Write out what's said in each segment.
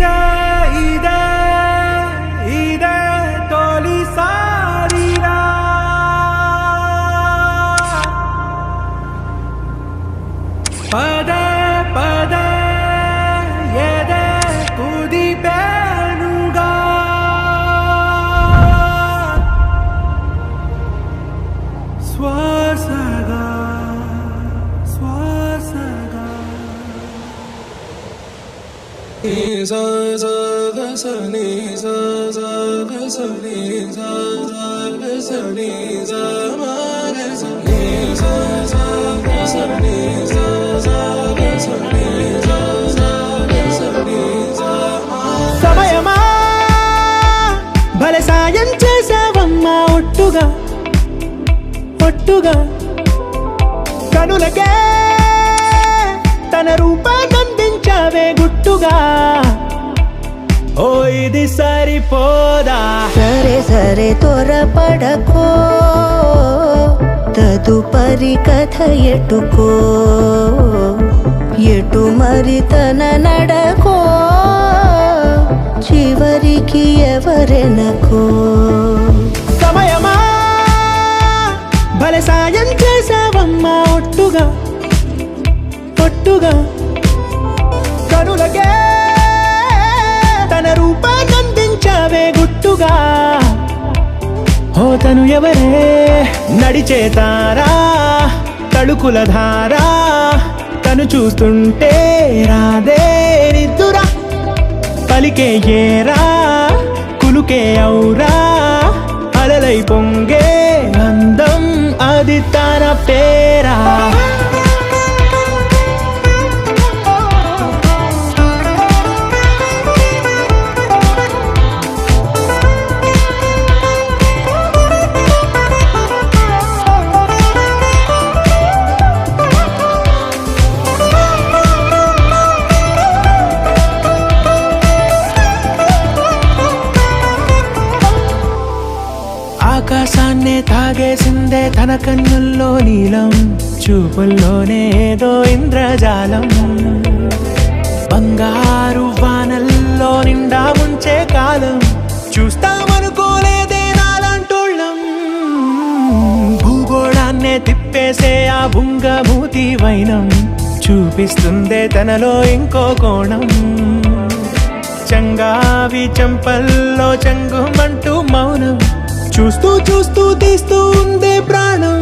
ఇదే ఇదే ఇదే తొలిసారిరా పదే పదే ఎదే కుదిపేనుగా శ్వాసగా శ్వాసగా సమయమా భలే సాయం చేసావమ్మా ఒట్టుగా ఒట్టుగా కనులకే తన రూపాన్నందించావే గుట్టుగా ఓ ఇది సరిపోదా సరే సరే త్వరపడకో తదుపరి కథ ఎటుకో ఎటు మరి తన నడకో చివరికి ఎవరెనకో సమయమా భలే సాయం చేసావమ్మా ఒట్టుగా ఒట్టుగా కనులకే తన రూపాన్నందించావే గుట్టుగా ఓ తను ఎవరే నడిచేతారా తడుకుల ధారా తను చూస్తుంటే రాదే నిద్దురా పలికే ఏరా కులుకే ఔరా అలలై పొంగే అందం అది తన పేరా ఆకాశాన్నే తాగేసిందే తన కన్నుల్లో నీలం చూపుల్లోనే ఏదో ఇంద్రజాలం బంగారు వానల్లో నిండా ఉంచే కాలం చూస్తామనుకోలేదే నాలంటోళ్ళం భూగోళాన్నే తిప్పేసే ఆ బుంగమూతి వైనం చూపిస్తుందే తనలో ఇంకో కోణం చంగావి చెంపల్లో చంగుమంటూ మౌనం చూస్తూ చూస్తూ తీస్తూ ఉందే ప్రాణం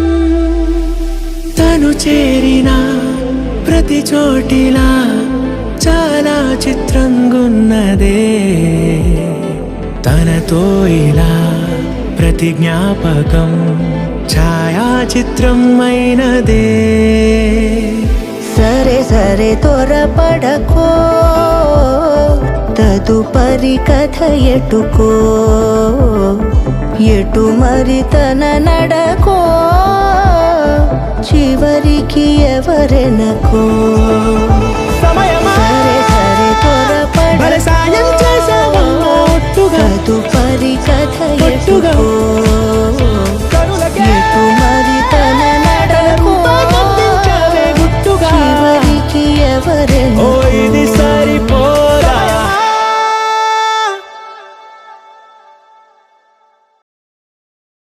తను చేరిన ప్రతి చోటిలా చాలా చిత్రంగున్నదే తనతో ఇలా ప్రతి జ్ఞాపకం ఛాయాచిత్రం అయినదే సరే సరే త్వరపడకో తదుపరి కథ ఎటుకో ఎటు మరి తన నడకో చివరికి ఎవరెనకో